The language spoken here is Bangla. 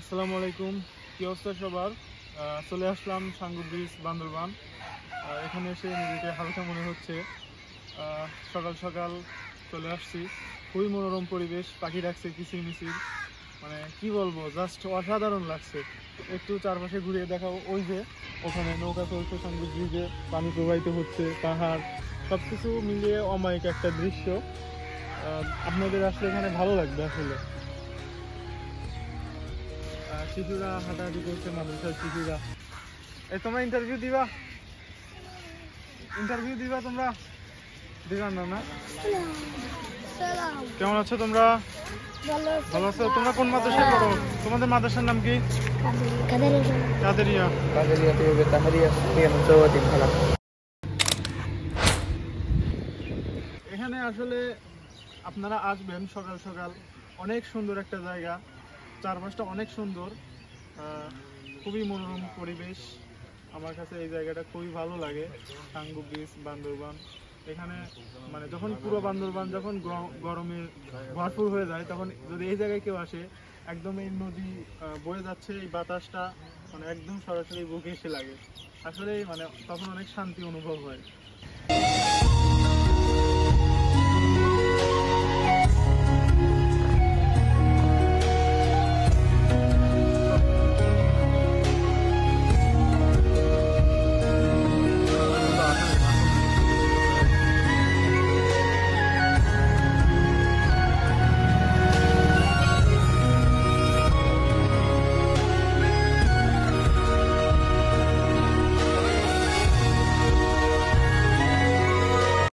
আসসালামু আলাইকুম, কি অবস্থা সবার? চলে আসলাম সাঙ্গু ব্রিজ, বান্দরবান। এখানে এসে নিজেকে হালকা মনে হচ্ছে। সকাল সকাল চলে আসছি, খুবই মনোরম পরিবেশ, পাখি ডাকছে কিচিরমিচির, মানে কি বলবো, জাস্ট অসাধারণ লাগছে। একটু চারপাশে ঘুরিয়ে দেখাও, ওই যে ওখানে নৌকা চলছে, সাঙ্গু ব্রিজে পানি প্রবাহিত হচ্ছে, পাহাড়, সব কিছু মিলিয়ে অমায়িক একটা দৃশ্য। আপনাদের আসলে এখানে ভালো লাগবে আসলে। শিশুরা হাঁটাহাঁটি করছে, মাদ্রাসার শিশুরা। এই তোমরা ইন্টারভিউ দিবা? তোমরা দিবা না? না, কেমন আছো তোমরা? ভালো আছো? তোমরা কোন মাদ্রাসায় পড়ো? তোমাদের মাদ্রাসার নাম কি? কাদেরিয়া। এখানে আসলে আপনারা আসবেন সকাল সকাল, অনেক সুন্দর একটা জায়গা, চারপাশটা অনেক সুন্দর, খুবই মনোরম পরিবেশ। আমার কাছে এই জায়গাটা খুবই ভালো লাগে। সাঙ্গু ব্রিজ, বান্দরবান। এখানে মানে যখন পুরো বান্দরবান যখন গরমে ভরপুর হয়ে যায়, তখন যদি এই জায়গায় কেউ আসে, একদম এই নদী বয়ে যাচ্ছে, এই বাতাসটা মানে একদম সরাসরি বুকে এসে লাগে। আসলে মানে তখন অনেক শান্তি অনুভব হয়।